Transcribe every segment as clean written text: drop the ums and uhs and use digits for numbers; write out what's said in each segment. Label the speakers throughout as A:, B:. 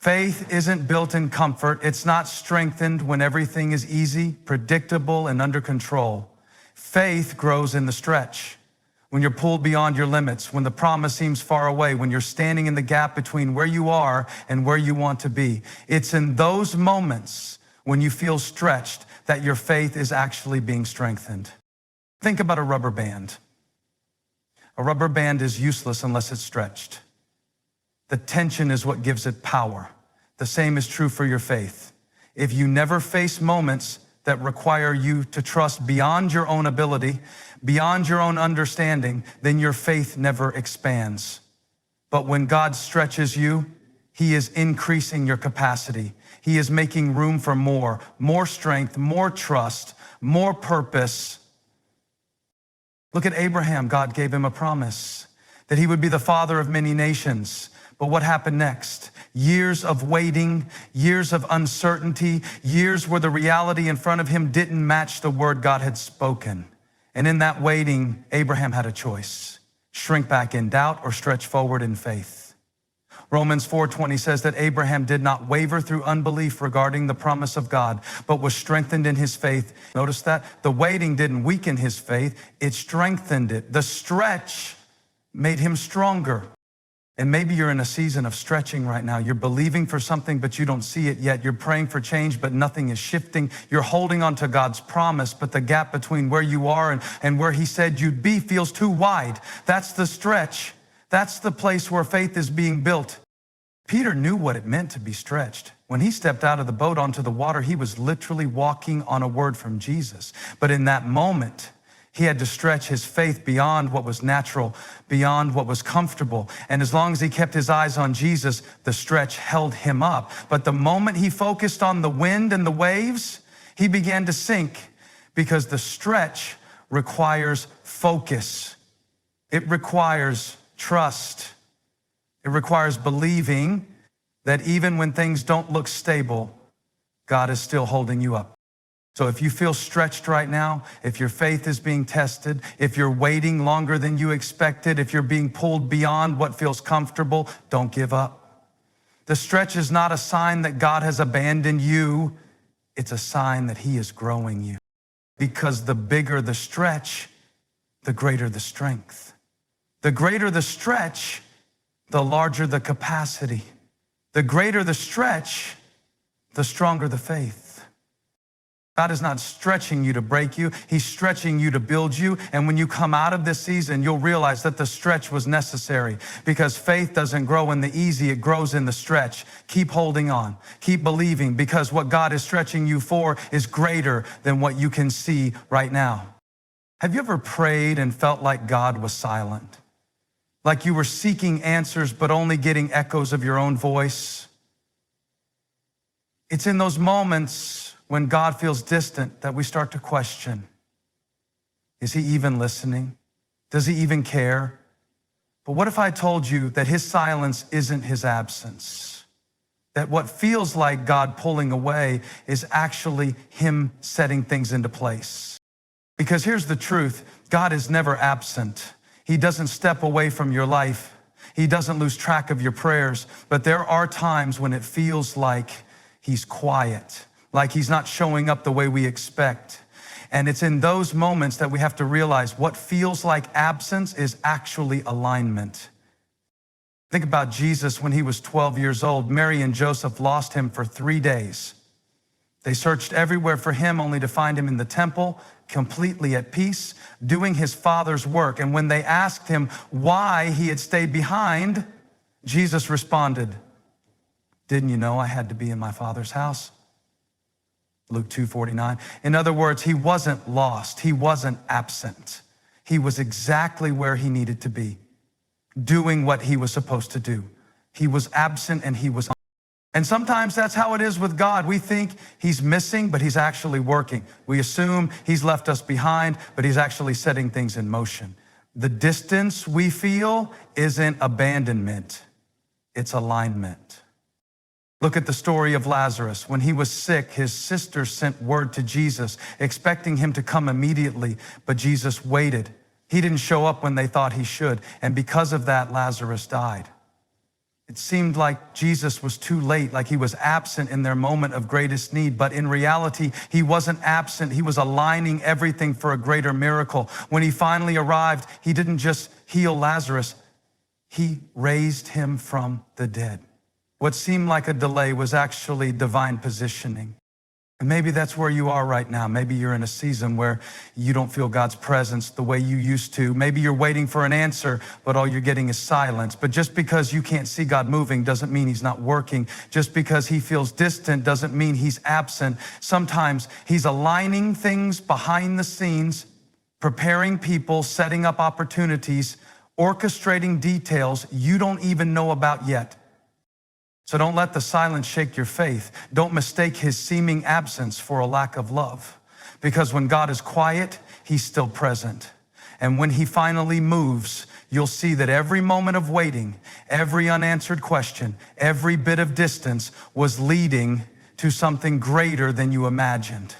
A: Faith isn't built in comfort. It's not strengthened when everything is easy, predictable, and under control. Faith grows in the stretch. When you're pulled beyond your limits, when the promise seems far away, when you're standing in the gap between where you are and where you want to be. It's in those moments when you feel stretched that your faith is actually being strengthened. Think about a rubber band. A rubber band is useless unless it's stretched. The tension is what gives it power. The same is true for your faith. If you never face moments that require you to trust beyond your own ability, beyond your own understanding, then your faith never expands. But when God stretches you, He is increasing your capacity. He is making room for more strength, more trust, more purpose. Look at Abraham. God gave him a promise that he would be the father of many nations. But what happened next? Years of waiting, years of uncertainty, years where the reality in front of him didn't match the word God had spoken. And in that waiting, Abraham had a choice: shrink back in doubt or stretch forward in faith. Romans 4:20 says that Abraham did not waver through unbelief regarding the promise of God, but was strengthened in his faith. Notice that? The waiting didn't weaken his faith, it strengthened it. The stretch made him stronger. And maybe you're in a season of stretching right now. You're believing for something, but you don't see it yet. You're praying for change, but nothing is shifting. You're holding on to God's promise, but the gap between where you are and where He said you'd be feels too wide. That's the stretch. That's the place where faith is being built. Peter knew what it meant to be stretched. When he stepped out of the boat onto the water, he was literally walking on a word from Jesus. But in that moment, he had to stretch his faith beyond what was natural, beyond what was comfortable. And as long as he kept his eyes on Jesus, the stretch held him up. But the moment he focused on the wind and the waves, he began to sink, because the stretch requires focus. It requires trust. It requires believing that even when things don't look stable, God is still holding you up. So if you feel stretched right now, if your faith is being tested, if you're waiting longer than you expected, if you're being pulled beyond what feels comfortable, don't give up. The stretch is not a sign that God has abandoned you. It's a sign that He is growing you. Because the bigger the stretch, the greater the strength. The greater the stretch, the larger the capacity. The greater the stretch, the stronger the faith. God is not stretching you to break you. He's stretching you to build you. And when you come out of this season, you'll realize that the stretch was necessary, because faith doesn't grow in the easy, it grows in the stretch. Keep holding on. Keep believing, because what God is stretching you for is greater than what you can see right now. Have you ever prayed and felt like God was silent? Like you were seeking answers, but only getting echoes of your own voice? It's in those moments when God feels distant that we start to question, is He even listening? Does He even care? But what if I told you that His silence isn't His absence? That what feels like God pulling away is actually Him setting things into place? Because here's the truth: God is never absent. He doesn't step away from your life. He doesn't lose track of your prayers. But there are times when it feels like He's quiet, like He's not showing up the way we expect. And it's in those moments that we have to realize what feels like absence is actually alignment. Think about Jesus when He was 12 years old. Mary and Joseph lost Him for 3 days. They searched everywhere for Him, only to find Him in the temple, completely at peace, doing His Father's work. And when they asked Him why He had stayed behind, Jesus responded, "Didn't you know I had to be in my Father's house?" Luke 2:49. In other words, He wasn't lost. He wasn't absent. He was exactly where He needed to be, doing what He was supposed to do. He was absent and He was on. And sometimes that's how it is with God. We think He's missing, but He's actually working. We assume He's left us behind, but He's actually setting things in motion. The distance we feel isn't abandonment, it's alignment. Look at the story of Lazarus. When he was sick, his sister sent word to Jesus, expecting Him to come immediately, but Jesus waited. He didn't show up when they thought He should, and because of that, Lazarus died. It seemed like Jesus was too late, like he was absent in their moment of greatest need. But in reality, he wasn't absent. He was aligning everything for a greater miracle. When he finally arrived, he didn't just heal Lazarus, he raised him from the dead. What seemed like a delay was actually divine positioning. And maybe that's where you are right now. Maybe you're in a season where you don't feel God's presence the way you used to. Maybe you're waiting for an answer, but all you're getting is silence. But just because you can't see God moving doesn't mean he's not working. Just because he feels distant doesn't mean he's absent. Sometimes he's aligning things behind the scenes, preparing people, setting up opportunities, orchestrating details you don't even know about yet. So don't let the silence shake your faith. Don't mistake his seeming absence for a lack of love. Because when God is quiet, he's still present. And when he finally moves, you'll see that every moment of waiting, every unanswered question, every bit of distance was leading to something greater than you imagined.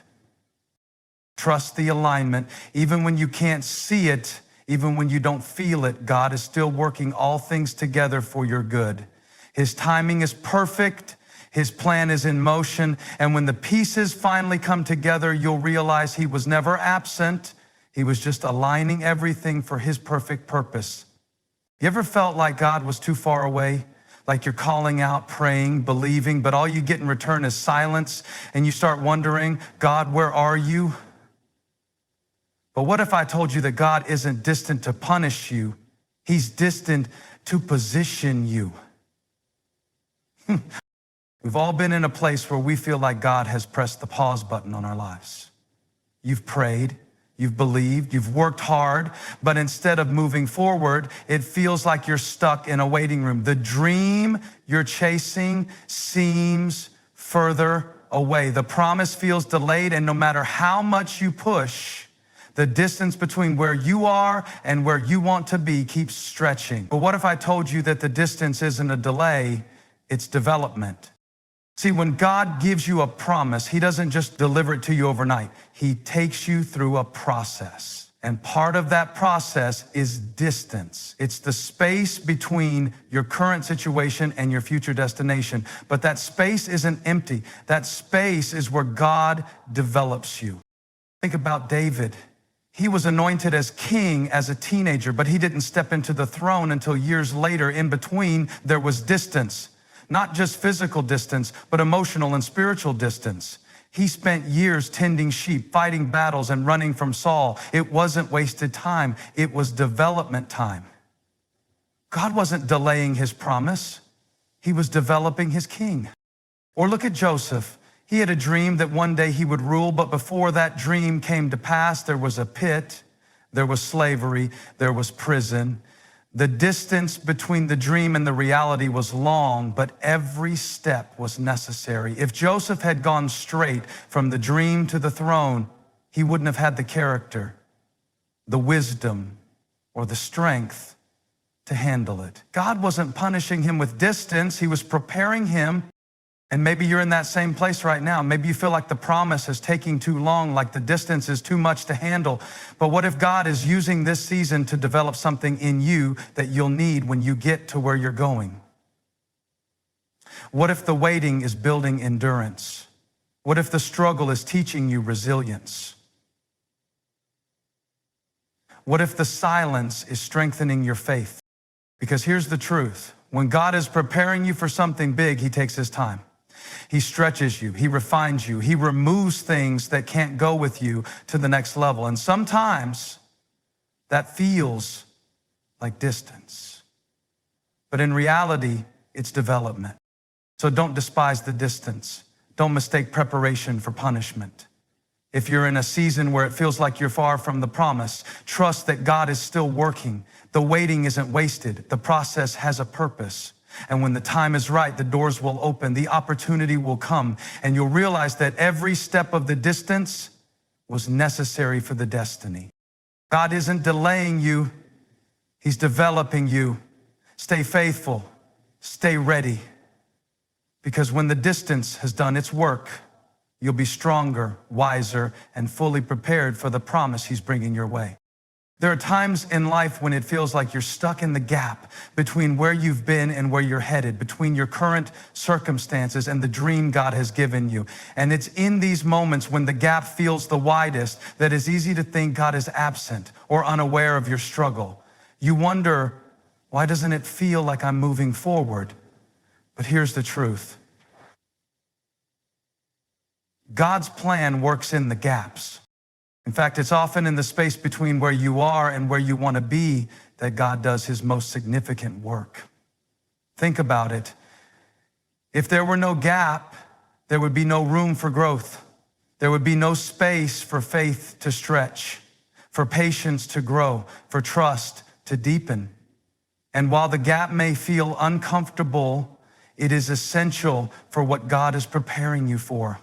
A: Trust the alignment. Even when you can't see it, even when you don't feel it, God is still working all things together for your good. His timing is perfect. His plan is in motion. And when the pieces finally come together, you'll realize he was never absent. He was just aligning everything for his perfect purpose. You ever felt like God was too far away? Like you're calling out, praying, believing, but all you get in return is silence, and you start wondering, God, where are you? But what if I told you that God isn't distant to punish you? He's distant to position you. We've all been in a place where we feel like God has pressed the pause button on our lives. You've prayed, you've believed, you've worked hard, but instead of moving forward, it feels like you're stuck in a waiting room. The dream you're chasing seems further away. The promise feels delayed, and no matter how much you push, the distance between where you are and where you want to be keeps stretching. But what if I told you that the distance isn't a delay, it's development? See, when God gives you a promise, he doesn't just deliver it to you overnight. He takes you through a process. And part of that process is distance. It's the space between your current situation and your future destination. But that space isn't empty. That space is where God develops you. Think about David. He was anointed as king as a teenager, but he didn't step into the throne until years later. In between, there was distance. Not just physical distance, but emotional and spiritual distance. He spent years tending sheep, fighting battles, and running from Saul. It wasn't wasted time. It was development time. God wasn't delaying his promise. He was developing his king. Or look at Joseph. He had a dream that one day he would rule, but before that dream came to pass, there was a pit, there was slavery, there was prison. The distance between the dream and the reality was long, but every step was necessary. If Joseph had gone straight from the dream to the throne, he wouldn't have had the character, the wisdom, or the strength to handle it. God wasn't punishing him with distance. He was preparing him. And maybe you're in that same place right now. Maybe you feel like the promise is taking too long, like the distance is too much to handle. But what if God is using this season to develop something in you that you'll need when you get to where you're going? What if the waiting is building endurance? What if the struggle is teaching you resilience? What if the silence is strengthening your faith? Because here's the truth. When God is preparing you for something big, he takes his time. He stretches you, he refines you, he removes things that can't go with you to the next level. And sometimes that feels like distance. But in reality, it's development. So don't despise the distance. Don't mistake preparation for punishment. If you're in a season where it feels like you're far from the promise, trust that God is still working. The waiting isn't wasted. The process has a purpose. And when the time is right, the doors will open, the opportunity will come, and you'll realize that every step of the distance was necessary for the destiny. God isn't delaying you, he's developing you. Stay faithful, stay ready, because when the distance has done its work, you'll be stronger, wiser, and fully prepared for the promise he's bringing your way. There are times in life when it feels like you're stuck in the gap between where you've been and where you're headed, between your current circumstances and the dream God has given you. And it's in these moments when the gap feels the widest that it's easy to think God is absent or unaware of your struggle. You wonder, why doesn't it feel like I'm moving forward? But here's the truth. God's plan works in the gaps. In fact, it's often in the space between where you are and where you want to be that God does his most significant work. Think about it. If there were no gap, there would be no room for growth. There would be no space for faith to stretch, for patience to grow, for trust to deepen. And while the gap may feel uncomfortable, it is essential for what God is preparing you for.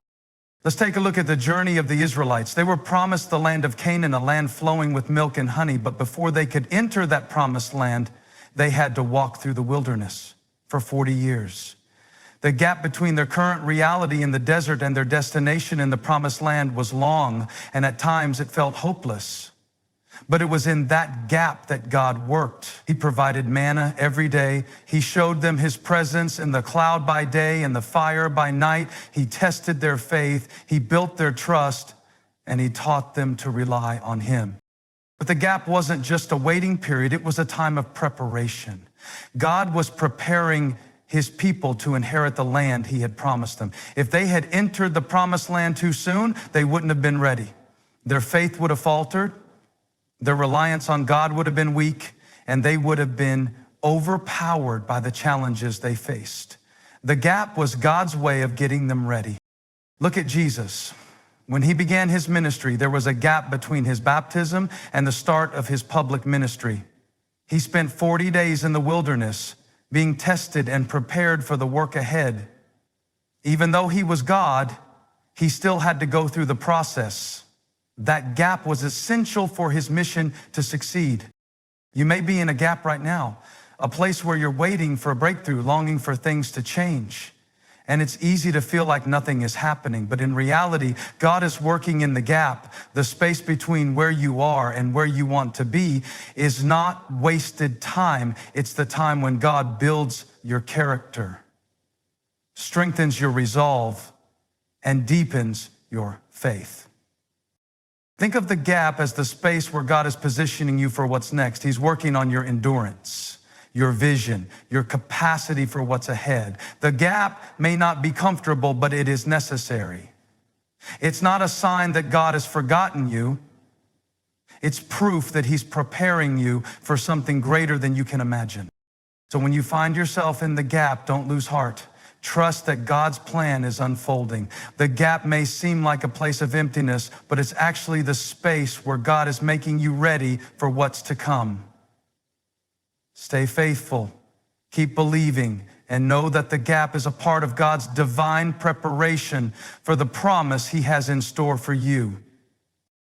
A: Let's take a look at the journey of the Israelites. They were promised the land of Canaan, a land flowing with milk and honey, but before they could enter that promised land, they had to walk through the wilderness for 40 years. The gap between their current reality in the desert and their destination in the promised land was long, and at times it felt hopeless. But it was in that gap that God worked. He provided manna every day. He showed them his presence in the cloud by day and the fire by night. He tested their faith. He built their trust, and he taught them to rely on him. But the gap wasn't just a waiting period. It was a time of preparation. God was preparing his people to inherit the land he had promised them. If they had entered the promised land too soon, they wouldn't have been ready. Their faith would have faltered. Their reliance on God would have been weak, and they would have been overpowered by the challenges they faced. The gap was God's way of getting them ready. Look at Jesus. When he began his ministry, there was a gap between his baptism and the start of his public ministry. He spent 40 days in the wilderness being tested and prepared for the work ahead. Even though he was God, he still had to go through the process. That gap was essential for his mission to succeed. You may be in a gap right now, a place where you're waiting for a breakthrough, longing for things to change. And it's easy to feel like nothing is happening, but in reality, God is working in the gap. The space between where you are and where you want to be is not wasted time. It's the time when God builds your character, strengthens your resolve, and deepens your faith. Think of the gap as the space where God is positioning you for what's next. He's working on your endurance, your vision, your capacity for what's ahead. The gap may not be comfortable, but it is necessary. It's not a sign that God has forgotten you. It's proof that he's preparing you for something greater than you can imagine. So when you find yourself in the gap, don't lose heart. Trust that God's plan is unfolding. The gap may seem like a place of emptiness, but it's actually the space where God is making you ready for what's to come. Stay faithful, keep believing, and know that the gap is a part of God's divine preparation for the promise he has in store for you.